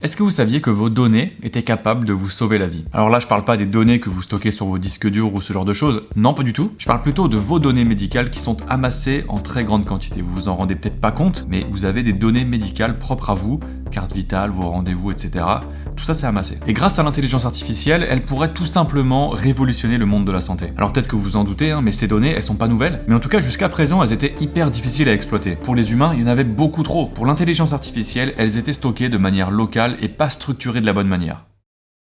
Est-ce que vous saviez que vos données étaient capables de vous sauver la vie? Alors là, je parle pas des données que vous stockez sur vos disques durs ou ce genre de choses, non pas du tout. Je parle plutôt de vos données médicales qui sont amassées en très grande quantité. Vous vous en rendez peut-être pas compte, mais vous avez des données médicales propres à vous, carte vitale, vos rendez-vous, etc. Tout ça c'est amassé. Et grâce à l'intelligence artificielle, elle pourrait tout simplement révolutionner le monde de la santé. Alors peut-être que vous vous en doutez, mais ces données, elles sont pas nouvelles. Mais en tout cas, jusqu'à présent, elles étaient hyper difficiles à exploiter. Pour les humains, il y en avait beaucoup trop. Pour l'intelligence artificielle, elles étaient stockées de manière locale et pas structurées de la bonne manière.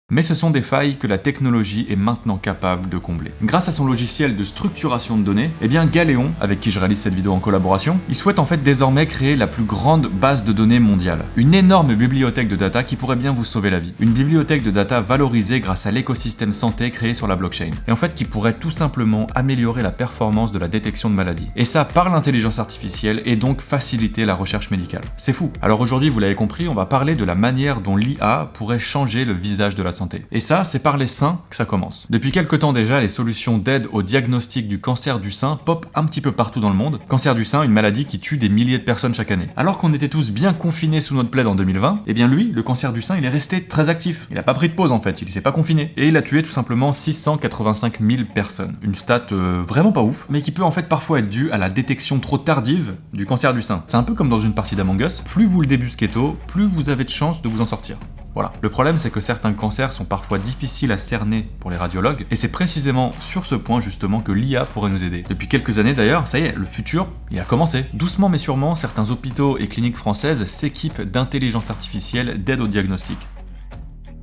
Mais ce sont des failles que la technologie est maintenant capable de combler. Grâce à son logiciel de structuration de données, Galéon, avec qui je réalise cette vidéo en collaboration, il souhaite en fait désormais créer la plus grande base de données mondiale. Une énorme bibliothèque de data qui pourrait bien vous sauver la vie. Une bibliothèque de data valorisée grâce à l'écosystème santé créé sur la blockchain. Et en fait qui pourrait tout simplement améliorer la performance de la détection de maladies. Et ça par l'intelligence artificielle et donc faciliter la recherche médicale. C'est fou. Alors aujourd'hui, vous l'avez compris, on va parler de la manière dont l'IA pourrait changer le visage de la santé. Et ça, c'est par les seins que ça commence. Depuis quelques temps déjà, les solutions d'aide au diagnostic du cancer du sein popent un petit peu partout dans le monde. Cancer du sein, une maladie qui tue des milliers de personnes chaque année. Alors qu'on était tous bien confinés sous notre plaid en 2020, lui, le cancer du sein, il est resté très actif. Il a pas pris de pause en fait, il s'est pas confiné. Et il a tué tout simplement 685 000 personnes. Une stat vraiment pas ouf, mais qui peut en fait parfois être due à la détection trop tardive du cancer du sein. C'est un peu comme dans une partie d'Among Us, plus vous le débusquez tôt, plus vous avez de chances de vous en sortir. Voilà. Le problème, c'est que certains cancers sont parfois difficiles à cerner pour les radiologues, et c'est précisément sur ce point justement que l'IA pourrait nous aider. Depuis quelques années d'ailleurs, ça y est, le futur, il a commencé. Doucement mais sûrement, certains hôpitaux et cliniques françaises s'équipent d'intelligence artificielle d'aide au diagnostic.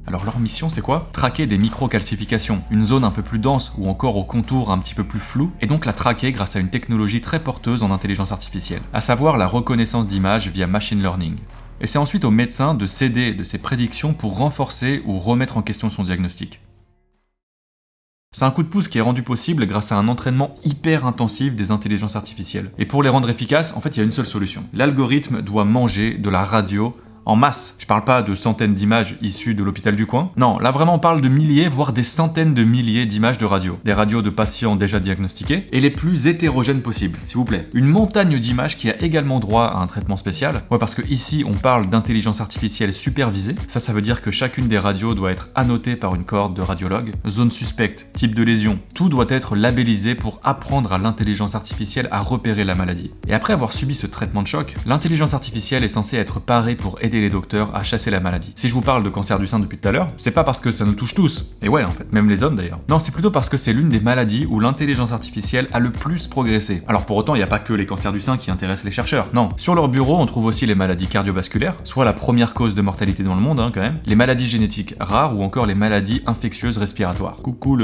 Alors leur mission c'est quoi? Traquer des microcalcifications, une zone un peu plus dense ou encore au contour un petit peu plus flou, et donc la traquer grâce à une technologie très porteuse en intelligence artificielle, à savoir la reconnaissance d'images via machine learning. Et c'est ensuite au médecin de s'aider de ses prédictions pour renforcer ou remettre en question son diagnostic. C'est un coup de pouce qui est rendu possible grâce à un entraînement hyper intensif des intelligences artificielles. Et pour les rendre efficaces, en fait, il y a une seule solution. L'algorithme doit manger de la radio en masse. Je parle pas de centaines d'images issues de l'hôpital du coin. Non, là vraiment on parle de milliers, voire des centaines de milliers d'images de radio. Des radios de patients déjà diagnostiqués, et les plus hétérogènes possibles, s'il vous plaît. Une montagne d'images qui a également droit à un traitement spécial. Ouais, parce que ici on parle d'intelligence artificielle supervisée. Ça veut dire que chacune des radios doit être annotée par une cohorte de radiologues. Zone suspecte, type de lésion, tout doit être labellisé pour apprendre à l'intelligence artificielle à repérer la maladie. Et après avoir subi ce traitement de choc, l'intelligence artificielle est censée être parée pour aider les docteurs à chasser la maladie. Si je vous parle de cancer du sein depuis tout à l'heure, c'est pas parce que ça nous touche tous, et ouais en fait, même les hommes d'ailleurs. Non, c'est plutôt parce que c'est l'une des maladies où l'intelligence artificielle a le plus progressé. Alors pour autant, il n'y a pas que les cancers du sein qui intéressent les chercheurs, non. Sur leur bureau, on trouve aussi les maladies cardiovasculaires, soit la première cause de mortalité dans le monde quand même, les maladies génétiques rares ou encore les maladies infectieuses respiratoires. Coucou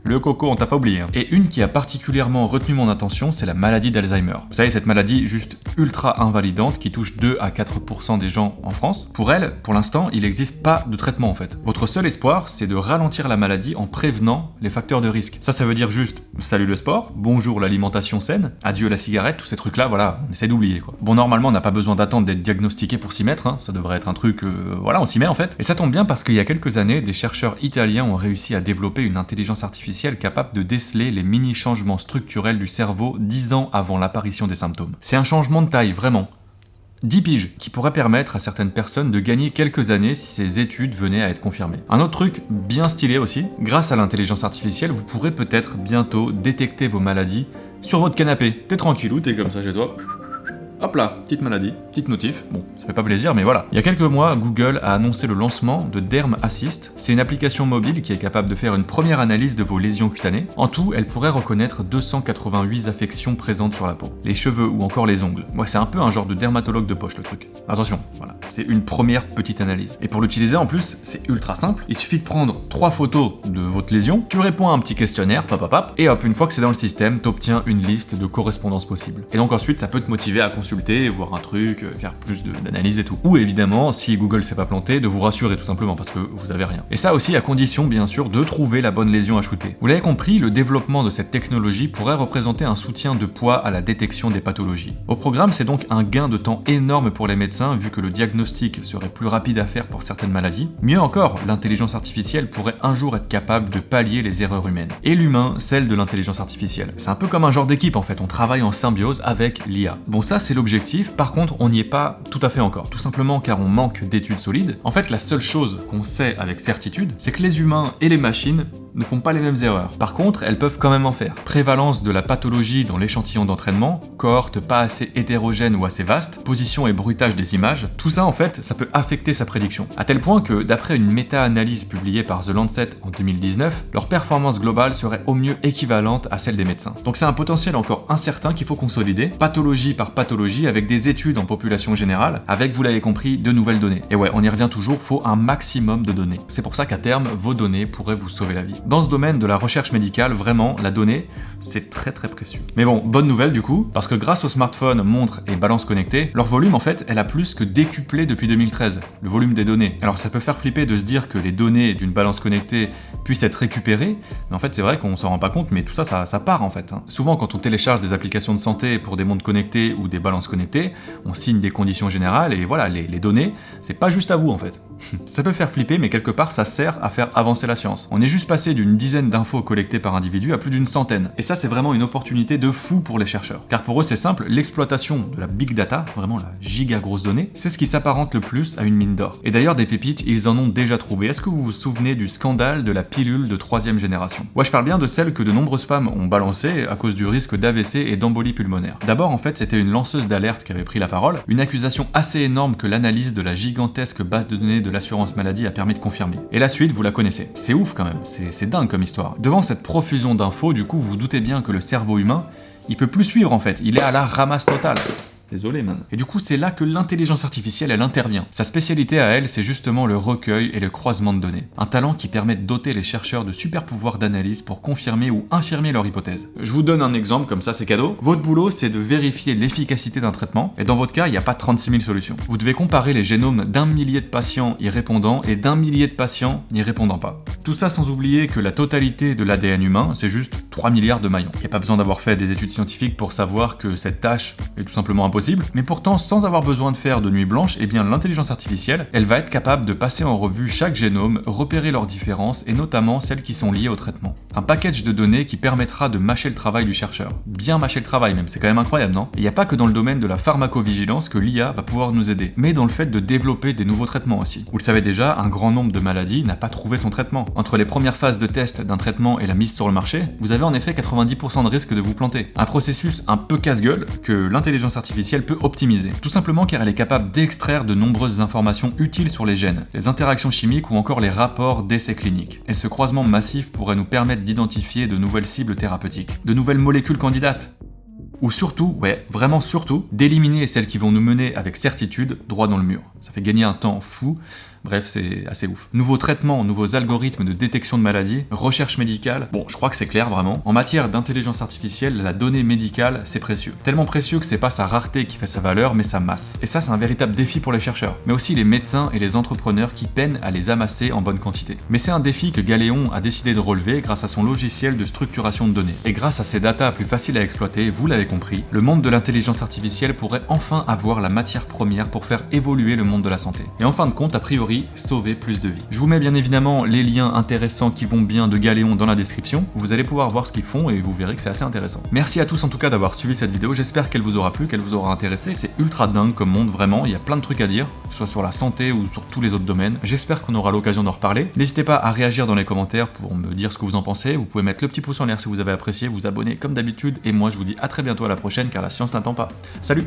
le coco, on t'a pas oublié. Et une qui a particulièrement retenu mon attention, c'est la maladie d'Alzheimer. Vous savez, cette maladie juste ultra invalidante qui touche 2 à 4% des gens en France. Pour elle, pour l'instant, il n'existe pas de traitement en fait. Votre seul espoir, c'est de ralentir la maladie en prévenant les facteurs de risque. Ça veut dire juste salut le sport, bonjour l'alimentation saine, adieu la cigarette, tous ces trucs-là, voilà, on essaie d'oublier quoi. Bon, normalement, on n'a pas besoin d'attendre d'être diagnostiqué pour s'y mettre, ça devrait être un truc, voilà, on s'y met en fait. Et ça tombe bien parce qu'il y a quelques années, des chercheurs italiens ont réussi à développer une intelligence artificielle capable de déceler les mini-changements structurels du cerveau 10 ans avant l'apparition des symptômes. C'est un changement de taille, vraiment. 10 piges, qui pourrait permettre à certaines personnes de gagner quelques années si ces études venaient à être confirmées. Un autre truc bien stylé aussi, grâce à l'intelligence artificielle, vous pourrez peut-être bientôt détecter vos maladies sur votre canapé. T'es tranquillou, t'es comme ça chez toi. Hop là, petite maladie, petite notif, bon, ça fait pas plaisir, mais voilà. Il y a quelques mois, Google a annoncé le lancement de Derm Assist. C'est une application mobile qui est capable de faire une première analyse de vos lésions cutanées. En tout, elle pourrait reconnaître 288 affections présentes sur la peau, les cheveux ou encore les ongles. Ouais, c'est un peu un genre de dermatologue de poche le truc. Attention, voilà, c'est une première petite analyse. Et pour l'utiliser en plus, c'est ultra simple. Il suffit de prendre 3 photos de votre lésion, tu réponds à un petit questionnaire, et hop, une fois que c'est dans le système, t'obtiens une liste de correspondances possibles. Et donc ensuite, ça peut te motiver à consulter, voir un truc, faire plus d'analyse et tout. Ou évidemment, si Google s'est pas planté, de vous rassurer tout simplement parce que vous avez rien. Et ça aussi à condition bien sûr de trouver la bonne lésion à shooter. Vous l'avez compris, le développement de cette technologie pourrait représenter un soutien de poids à la détection des pathologies. Au programme, c'est donc un gain de temps énorme pour les médecins vu que le diagnostic serait plus rapide à faire pour certaines maladies. Mieux encore, l'intelligence artificielle pourrait un jour être capable de pallier les erreurs humaines. Et l'humain, celle de l'intelligence artificielle. C'est un peu comme un genre d'équipe en fait, on travaille en symbiose avec l'IA. Bon, ça c'est c'est l'objectif. Par contre, on n'y est pas tout à fait encore. Tout simplement car on manque d'études solides. En fait, la seule chose qu'on sait avec certitude, c'est que les humains et les machines ne font pas les mêmes erreurs. Par contre, elles peuvent quand même en faire. Prévalence de la pathologie dans l'échantillon d'entraînement, cohorte pas assez hétérogène ou assez vaste, position et bruitage des images, tout ça en fait, ça peut affecter sa prédiction. À tel point que, d'après une méta-analyse publiée par The Lancet en 2019, leur performance globale serait au mieux équivalente à celle des médecins. Donc c'est un potentiel encore incertain qu'il faut consolider, pathologie par pathologie, avec des études en population générale, avec, vous l'avez compris, de nouvelles données. Et ouais, on y revient toujours, faut un maximum de données. C'est pour ça qu'à terme, vos données pourraient vous sauver la vie. Dans ce domaine de la recherche médicale, vraiment, la donnée, c'est très précieux. Mais bon, bonne nouvelle du coup, parce que grâce aux smartphones, montres et balances connectées, leur volume en fait, elle a plus que décuplé depuis 2013, le volume des données. Alors ça peut faire flipper de se dire que les données d'une balance connectée puissent être récupérées, mais en fait c'est vrai qu'on s'en rend pas compte, mais tout ça, ça part en fait. Souvent quand on télécharge des applications de santé pour des montres connectées ou des balances connectées, on signe des conditions générales et voilà, les données, c'est pas juste à vous en fait. Ça peut faire flipper, mais quelque part ça sert à faire avancer la science. On est juste passé d'une dizaine d'infos collectées par individu à plus d'une centaine. Et ça c'est vraiment une opportunité de fou pour les chercheurs. Car pour eux c'est simple, l'exploitation de la big data, vraiment la giga grosse donnée, c'est ce qui s'apparente le plus à une mine d'or. Et d'ailleurs des pépites, ils en ont déjà trouvé. Est-ce que vous vous souvenez du scandale de la pilule de 3e génération? Ouais, je parle bien de celle que de nombreuses femmes ont balancée à cause du risque d'AVC et d'embolie pulmonaire. D'abord en fait c'était une lanceuse d'alerte qui avait pris la parole, une accusation assez énorme que l'analyse de la gigantesque base de données de l'assurance maladie a permis de confirmer. Et la suite, vous la connaissez. C'est ouf quand même, c'est dingue comme histoire. Devant cette profusion d'infos, du coup, vous vous doutez bien que le cerveau humain, il peut plus suivre en fait, il est à la ramasse totale. Désolé, man. Et du coup, c'est là que l'intelligence artificielle, elle intervient. Sa spécialité à elle, c'est justement le recueil et le croisement de données. Un talent qui permet de doter les chercheurs de super pouvoirs d'analyse pour confirmer ou infirmer leur hypothèse. Je vous donne un exemple, comme ça c'est cadeau. Votre boulot, c'est de vérifier l'efficacité d'un traitement, et dans votre cas, il n'y a pas 36 000 solutions. Vous devez comparer les génomes d'1 millier de patients y répondant et d'1 millier de patients n'y répondant pas. Tout ça sans oublier que la totalité de l'ADN humain, c'est juste 3 milliards de maillons. Il n'y a pas besoin d'avoir fait des études scientifiques pour savoir que cette tâche est tout simplement impossible. Mais pourtant, sans avoir besoin de faire de nuit blanche, eh bien l'intelligence artificielle, elle va être capable de passer en revue chaque génome, repérer leurs différences et notamment celles qui sont liées au traitement. Un package de données qui permettra de mâcher le travail du chercheur. Bien mâcher le travail même, c'est quand même incroyable, non? Il n'y a pas que dans le domaine de la pharmacovigilance que l'IA va pouvoir nous aider, mais dans le fait de développer des nouveaux traitements aussi. Vous le savez déjà, un grand nombre de maladies n'a pas trouvé son traitement. Entre les premières phases de test d'un traitement et la mise sur le marché, vous avez en effet 90% de risque de vous planter. Un processus un peu casse-gueule que l'intelligence artificielle peut optimiser. Tout simplement car elle est capable d'extraire de nombreuses informations utiles sur les gènes, les interactions chimiques ou encore les rapports d'essais cliniques. Et ce croisement massif pourrait nous permettre d'identifier de nouvelles cibles thérapeutiques, de nouvelles molécules candidates. Ou surtout, ouais, vraiment surtout, d'éliminer celles qui vont nous mener avec certitude droit dans le mur. Ça fait gagner un temps fou. Bref, c'est assez ouf. Nouveaux traitements, nouveaux algorithmes de détection de maladies, recherche médicale, bon, je crois que c'est clair vraiment. En matière d'intelligence artificielle, la donnée médicale, c'est précieux. Tellement précieux que c'est pas sa rareté qui fait sa valeur, mais sa masse. Et ça, c'est un véritable défi pour les chercheurs, mais aussi les médecins et les entrepreneurs qui peinent à les amasser en bonne quantité. Mais c'est un défi que Galéon a décidé de relever grâce à son logiciel de structuration de données. Et grâce à ces datas plus faciles à exploiter, vous l'avez compris, le monde de l'intelligence artificielle pourrait enfin avoir la matière première pour faire évoluer le monde de la santé. Et en fin de compte, a priori, sauver plus de vies. Je vous mets bien évidemment les liens intéressants qui vont bien de Galéon dans la description. Vous allez pouvoir voir ce qu'ils font et vous verrez que c'est assez intéressant. Merci à tous en tout cas d'avoir suivi cette vidéo. J'espère qu'elle vous aura plu, qu'elle vous aura intéressé. C'est ultra dingue comme monde, vraiment. Il y a plein de trucs à dire, que ce soit sur la santé ou sur tous les autres domaines. J'espère qu'on aura l'occasion d'en reparler. N'hésitez pas à réagir dans les commentaires pour me dire ce que vous en pensez. Vous pouvez mettre le petit pouce en l'air si vous avez apprécié, vous abonner comme d'habitude. Et moi, je vous dis à très bientôt à la prochaine car la science n'attend pas. Salut!